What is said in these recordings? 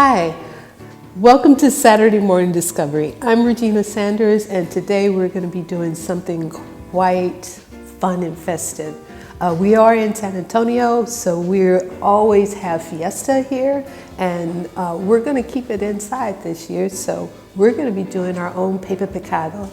Hi, welcome to Saturday Morning Discovery. I'm Regina Sanders, and today we're going to be doing something quite fun and festive. We are in San Antonio, so we always have fiesta here, and we're going to keep it inside this year, so we're going to be doing our own paper picado.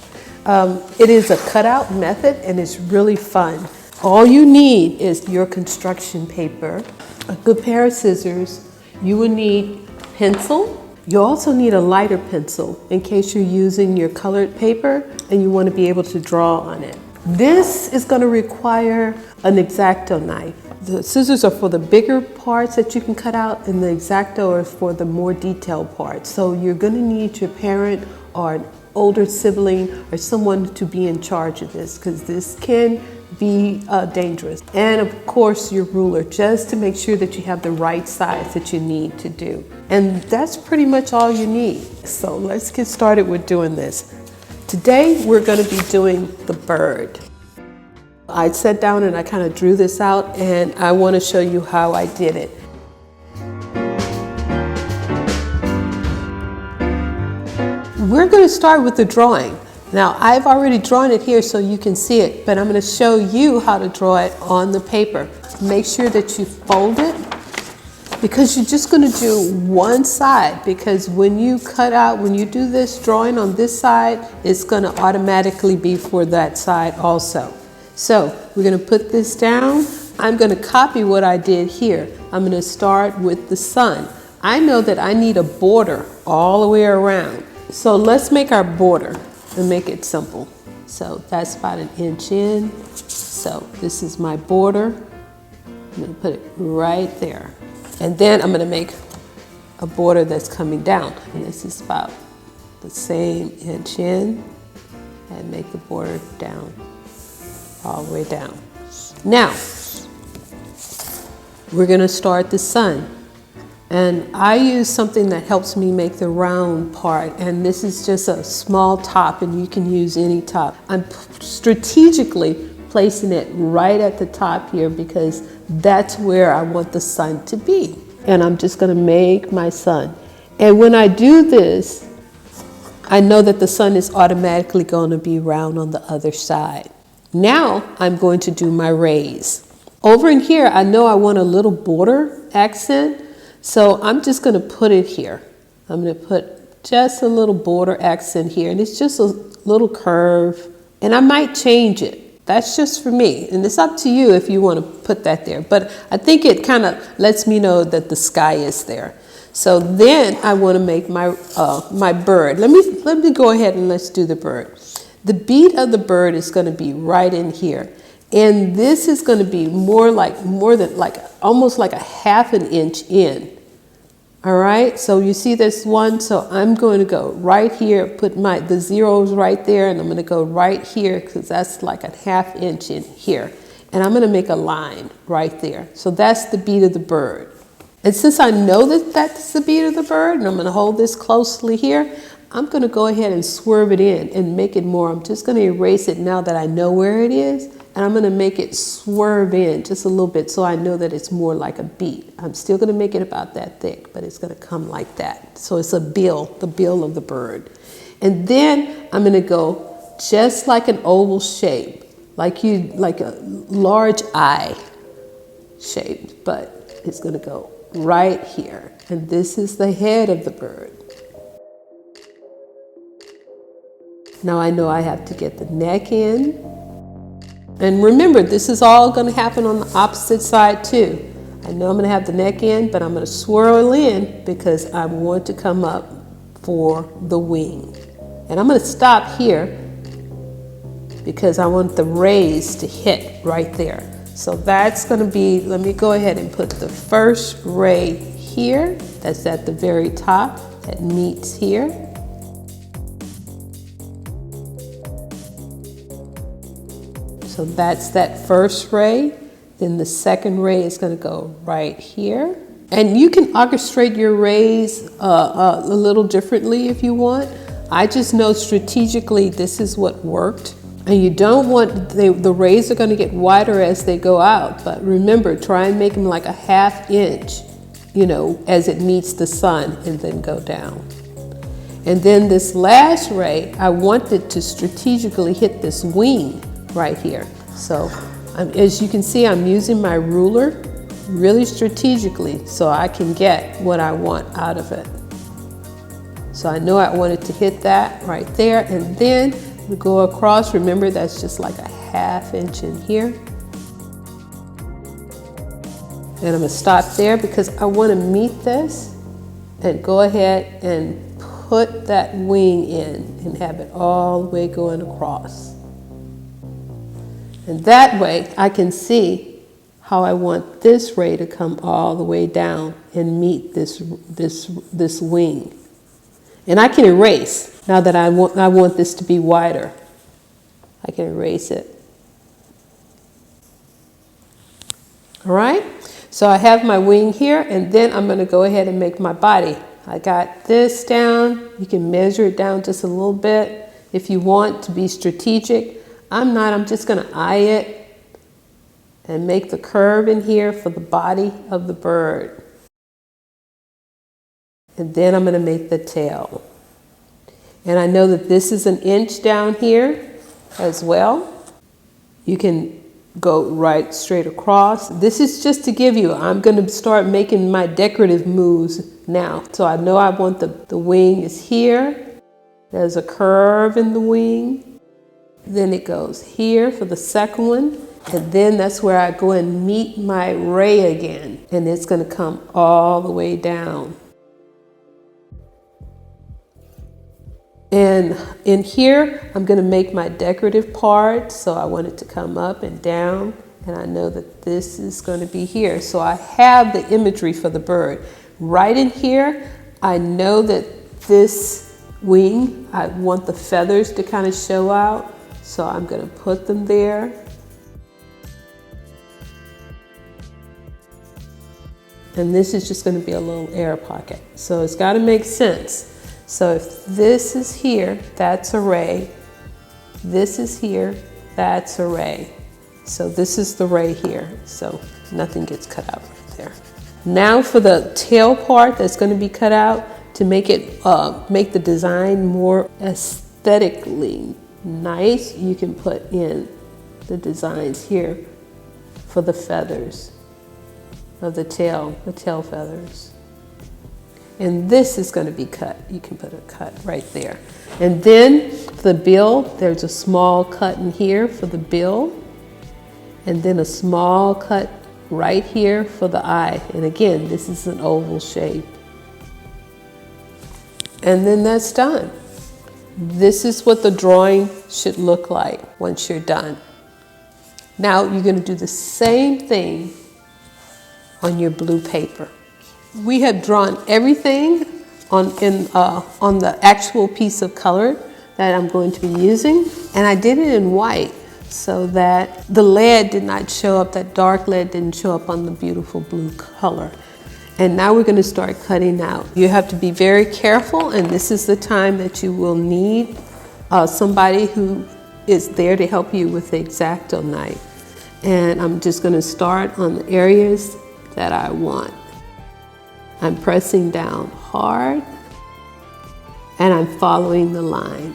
It is a cutout method, and it's really fun. All you need is your construction paper, a good pair of scissors. You will need pencil. You also need a lighter pencil in case you're using your colored paper and you want to be able to draw on it. This is going to require an X-Acto knife. The scissors are for the bigger parts that you can cut out, and the X-Acto is for the more detailed parts. So you're going to need your parent or an older sibling or someone to be in charge of this, because this can be dangerous. And of course your ruler, just to make sure that you have the right size that you need to do. And that's pretty much all you need. So let's get started with doing this. Today we're going to be doing the bird. I sat down and I kind of drew this out, and I want to show you how I did it. We're going to start with the drawing. Now, I've already drawn it here so you can see it, but I'm going to show you how to draw it on the paper. Make sure that you fold it, because you're just going to do one side, because when you do this drawing on this side, it's going to automatically be for that side also. So we're going to put this down. I'm going to copy what I did here. I'm going to start with the sun. I know that I need a border all the way around. So let's make our border and make it simple. So that's about 1 inch in. So this is my border. I'm going to put it right there. And then I'm going to make a border that's coming down. And this is about the same inch in, and make the border down, all the way down. Now, we're going to start the sun. And I use something that helps me make the round part, and this is just a small top, and you can use any top. I'm strategically placing it right at the top here because that's where I want the sun to be. And I'm just going to make my sun. And when I do this, I know that the sun is automatically going to be round on the other side. Now I'm going to do my rays. Over in here, I know I want a little border accent. So I'm just going to put it here. I'm going to put just a little border accent here, and it's just a little curve, and I might change it. That's just for me, and it's up to you if you want to put that there. But I think it kind of lets me know that the sky is there. So then I want to make my my bird. Let me go ahead and let's do the bird. The beat of the bird is going to be right in here. And this is going to be almost like a 1/2 inch in. All right, so you see this one, so I'm going to go right here, put the zeros right there, and I'm going to go right here because that's like a 1/2 inch in here. And I'm going to make a line right there. So that's the beat of the bird. And since I know that that's the beat of the bird, and I'm going to hold this closely here, I'm going to go ahead and swerve it in and make it more. I'm just going to erase it now that I know where it is. And I'm going to make it swerve in just a little bit so I know that it's more like a beat. I'm still going to make it about that thick, but it's going to come like that. So it's a bill, the bill of the bird. And then I'm going to go just like an oval shape, like a large eye shape, but it's going to go right here. And this is the head of the bird. Now I know I have to get the neck in. And remember, this is all going to happen on the opposite side too. I know I'm going to have the neck in, but I'm going to swirl in because I want to come up for the wing. And I'm going to stop here because I want the rays to hit right there. So that's going to be, let me go ahead and put the first ray here. That's at the very top that meets here. So that's that first ray. Then the second ray is going to go right here. And you can orchestrate your rays a little differently if you want. I just know strategically this is what worked. And you don't want, the rays are going to get wider as they go out. But remember, try and make them like a 1/2 inch you know, as it meets the sun, and then go down. And then this last ray, I want it to strategically hit this wing right here. So as you can see, I'm using my ruler really strategically so I can get what I want out of it. So I know I want it to hit that right there, and then we go across. Remember, that's just like a ½ inch in here. And I'm gonna stop there because I wanna meet this and go ahead and put that wing in and have it all the way going across. And that way I can see how I want this ray to come all the way down and meet this wing. And I can erase now that I want this to be wider. I can erase it. All right, so I have my wing here, and then I'm gonna go ahead and make my body. I got this down. You can measure it down just a little bit if you want to be strategic. I'm not, I'm just gonna eye it and make the curve in here for the body of the bird. And then I'm gonna make the tail. And I know that this is 1 inch down here as well. You can go right straight across. This is just to give you, I'm gonna start making my decorative moves now. So I know I want the wing is here. There's a curve in the wing. Then it goes here for the second one. And then that's where I go and meet my ray again. And it's gonna come all the way down. And in here, I'm gonna make my decorative part. So I want it to come up and down. And I know that this is gonna be here. So I have the imagery for the bird. Right in here, I know that this wing, I want the feathers to kind of show out. So I'm gonna put them there. And this is just gonna be a little air pocket. So it's gotta make sense. So if this is here, that's a ray. This is here, that's a ray. So this is the ray here. So nothing gets cut out right there. Now for the tail part that's going to be cut out to make it make the design more aesthetically nice, you can put in the designs here for the feathers of the tail feathers. And this is going to be cut. You can put a cut right there. And then the bill, there's a small cut in here for the bill. And then a small cut right here for the eye. And again, this is an oval shape. And then that's done. This is what the drawing should look like once you're done. Now you're going to do the same thing on your blue paper. We have drawn everything on the actual piece of color that I'm going to be using. And I did it in white so that the lead did not show up, that dark lead didn't show up on the beautiful blue color. And now we're going to start cutting out. You have to be very careful, and this is the time that you will need somebody who is there to help you with the X-Acto knife. And I'm just going to start on the areas that I want. I'm pressing down hard, and I'm following the line.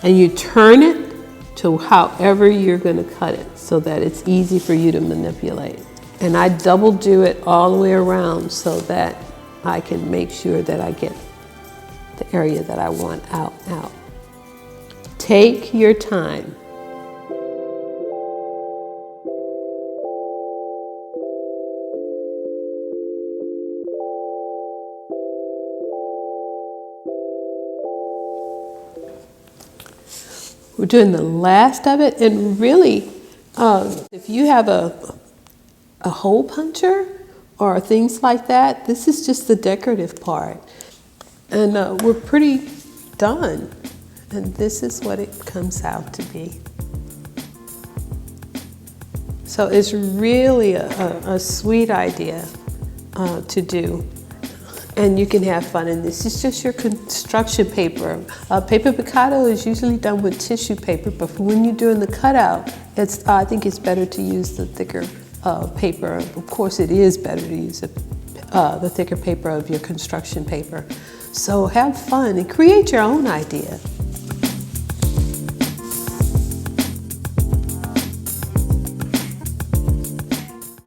And you turn it to however you're going to cut it so that it's easy for you to manipulate. And I double do it all the way around so that I can make sure that I get the area that I want out. Take your time. We're doing the last of it, and really, if you have a hole puncher or things like that, this is just the decorative part. And we're pretty done. And this is what it comes out to be. So it's really a sweet idea to do. And you can have fun, and this is just your construction paper. Paper Picado is usually done with tissue paper, but for when you're doing the cutout, I think it's better to use the thicker paper. Of course, it is better to use the thicker paper of your construction paper. So have fun and create your own idea.